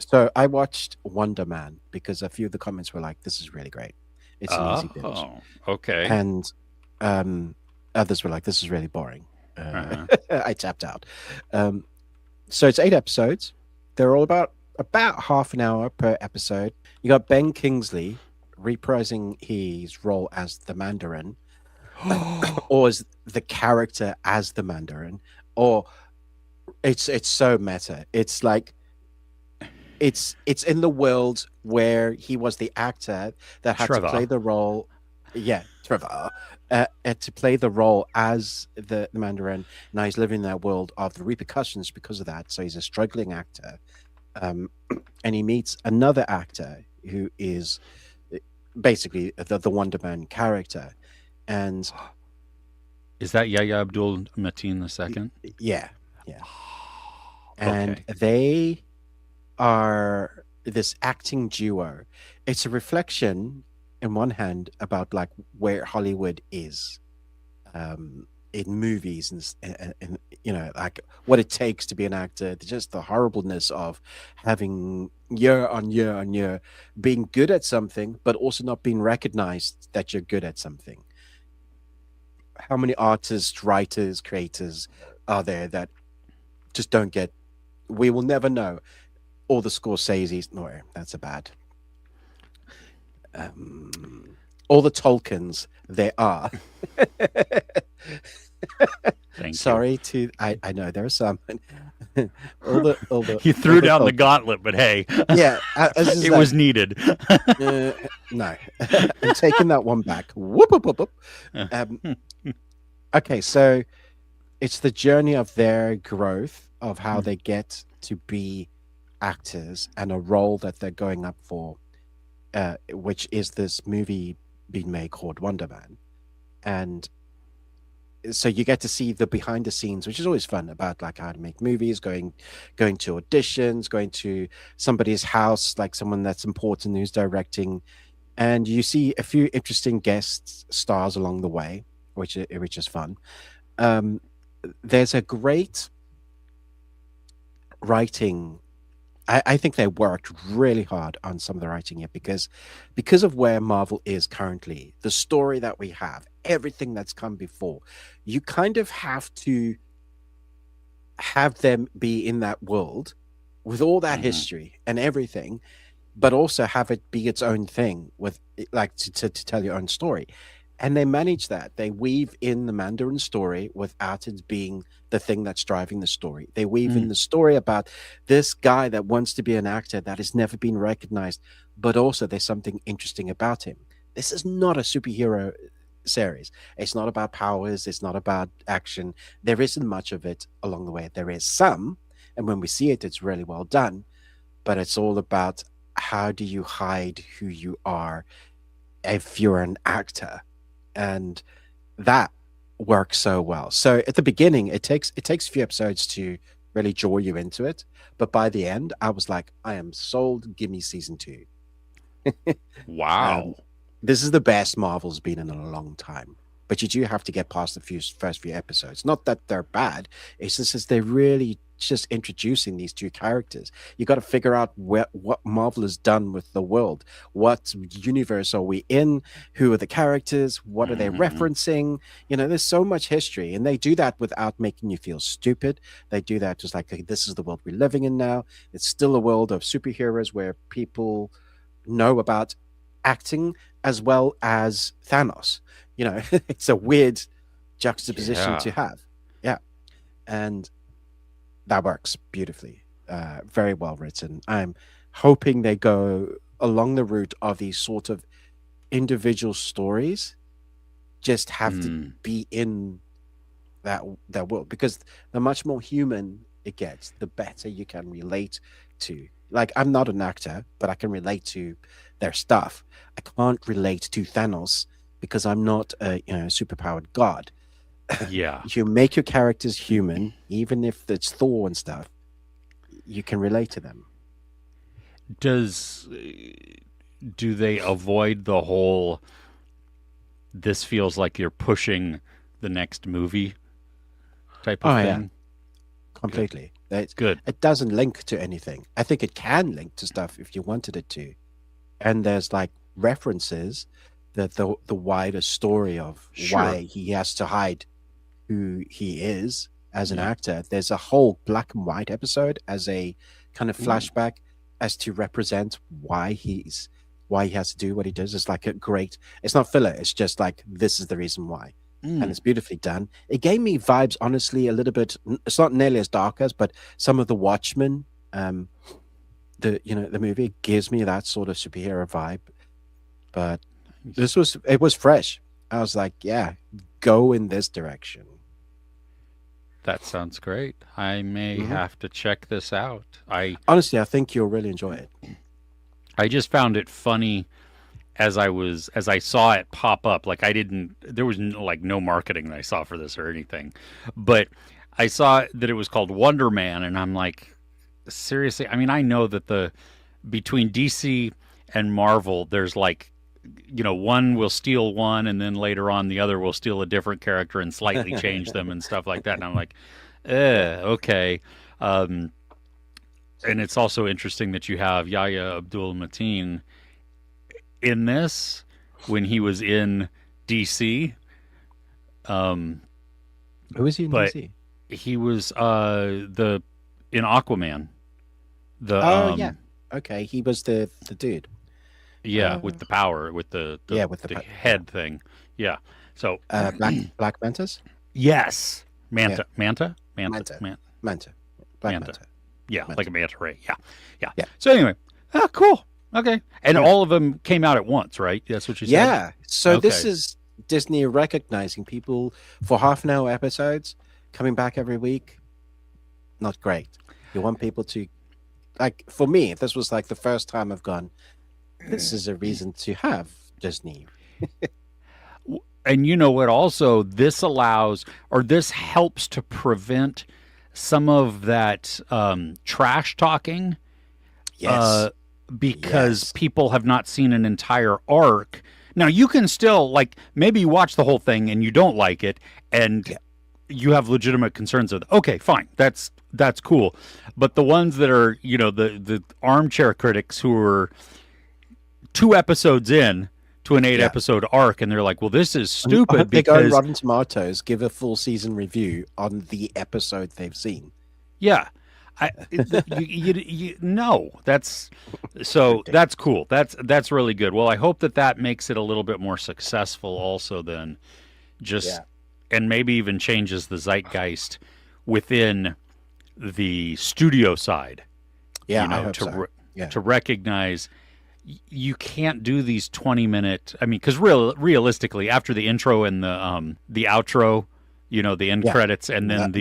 So I watched Wonder Man because a few of the comments were like, "This is really great. It's an easy binge," Oh, okay. and um, others were like, "This is really boring." Uh-huh. I tapped out. Um, so it's 8 episodes. They're all about half an hour per episode. You got Ben Kingsley reprising his role as the Mandarin, or as the character as the Mandarin, or it's so meta. It's like it's in the world where he was the actor that had to play Trevor. the role. Yeah, Trevor had to play the role as the Mandarin. Now he's living in that world of the repercussions because of that. So he's a struggling actor, um, and he meets another actor who is basically the Wonder Man character, and Is that Yahya Abdul Mateen the y- second? yeah, yeah, and Okay. they are this acting duo. It's a reflection, in one hand, about like where Hollywood is in movies and like what it takes to be an actor. Just the horribleness of having year on year on year being good at something, but also not being recognized that you're good at something. How many artists, writers, creators are there that just don't get? We will never know. All the Scorsese's, no, that's a bad. All the Tolkiens there are. Thank you. Sorry to, I know there are some. all the You all threw the down the Tolkiens. gauntlet, but hey, Yeah, I was just it like, was needed. uh, no, I'm taking that one back. Whoop, whoop, whoop, whoop. Um, okay, so it's the journey of their growth of how they get to be actors and a role that they're going up for, which is this movie being made called Wonder Man. And so you get to see the behind the scenes, which is always fun about like how to make movies, going to auditions, going to somebody's house, like someone that's important who's directing, and you see a few interesting guest stars along the way, which is fun. Um, there's a great writing. I think they worked really hard on some of the writing here because of where Marvel is currently, the story that we have, everything that's come before, you kind of have to have them be in that world with all that Mhm. history and everything, but also have it be its own thing with like to tell your own story. And they manage that. They weave in the Mandarin story without it being the thing that's driving the story. They weave in Mm. the story about this guy that wants to be an actor that has never been recognized, but also there's something interesting about him. This is not a superhero series. It's not about powers, it's not about action. There isn't much of it along the way. There is some, and when we see it, it's really well done, but it's all about how do you hide who you are if you're an actor, and that works so well. So at the beginning, it takes a few episodes to really draw you into it, but by the end, I was like, I am sold. Give me season two. um, Wow. this is the best Marvel's been in a long time. But you do have to get past the first few episodes. Not that they're bad. It's just as they're really just introducing these two characters. You got to figure out what Marvel has done with the world. What universe are we in? Who are the characters? What are they Mhm. referencing? There's so much history, and they do that without making you feel stupid. They do that just like, "Hey, this is the world we're living in now. It's still a world of superheroes where people know about acting as well as Thanos. It's a weird juxtaposition to Yeah. have. Yeah. And that works beautifully. Very well written. I'm hoping they go along the route of these sort of individual stories, just have to Mm. be in that that world because the much more human it gets, the better you can relate to. Like I'm not an actor, but I can relate to their stuff. I can't relate to Thanos because I'm not a superpowered god. Yeah. You make your characters human, even if it's Thor and stuff. You can relate to them. Does do they avoid the whole this feels like you're pushing the next movie type of Oh yeah, thing? Good. completely. Good. It doesn't link to anything. I think it can link to stuff if you wanted it to. And there's like references that the wider story of why Sure. he has to hide who he is as an Yeah. actor. There's a whole black and white episode as a kind of Ooh. flashback as to represent why he has to do what he does. It's like a great, it's not filler, it's just like this is the reason why. And it's beautifully done. It gave me vibes, honestly, a little bit. It's not nearly as dark as, but some of the Watchmen, the movie gives me that sort of superhero vibe. But it was fresh. I was like, yeah, go in this direction. That sounds great. I may have to check this out. Honestly, I think you'll really enjoy it. I just found it funny as I saw it pop up. Like there was like no marketing that I saw for this or anything, but I saw that it was called Wonder Man, and I'm like, seriously? I mean, I know that between DC and Marvel, there's like, one will steal one, and then later on the other will steal a different character and slightly change them and stuff like that. And I'm like, okay. And it's also interesting that you have Yahya Abdul-Mateen in this when he was in DC. Who is he in but DC? he was in Aquaman. Yeah. Okay, he was the dude. Yeah, with the power, with the head thing. Yeah. So Black Mantas? yes. Manta. Manta. Manta. Manta. Yeah, Manta. like a manta ray. Yeah. Yeah. So anyway, cool. Okay. And all of them came out at once, right? That's what you said? Yeah. So this Okay. is Disney recognizing people for half an hour episodes, coming back every week. Not great. You want people to, like, for me, if this was like the first time I've gone, this is a reason to have Disney. And you know what? Also, this helps to prevent some of that trash talking. Yes. Because Yes. people have not seen an entire arc. Now, you can still, like, maybe you watch the whole thing and you don't like it, and you have legitimate concerns with it. Okay, fine. That's cool. But the ones that are, the armchair critics who are 2 episodes in to an 8-episode arc, and they're like, well, this is stupid They go on because... Rotten Tomatoes, give a full season review on the episode they've seen. Yeah. No, that's cool. That's really good. Well, I hope that makes it a little bit more successful also then, and maybe even changes the zeitgeist within the studio side. Yeah, I hope so. To recognize you can't do these 20-minute, I mean, because realistically, after the intro and the outro, the end credits, and then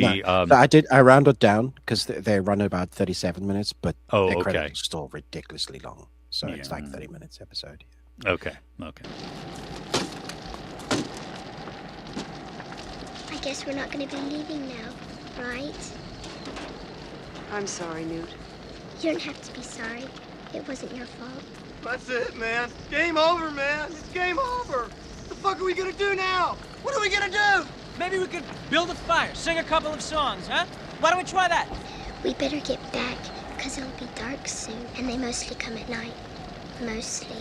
I rounded down because they run about 37 minutes, but the credits are still ridiculously long. So it's like 30 minutes episode. Okay. I guess we're not going to be leaving now, right? I'm sorry, Newt. You don't have to be sorry. It wasn't your fault. That's it, man. Game over, man. It's game over. What the fuck are we gonna do now? What are we gonna do? Maybe we could build a fire, sing a couple of songs, huh? Why don't we try that? We better get back, because it'll be dark soon, and they mostly come at night. Mostly.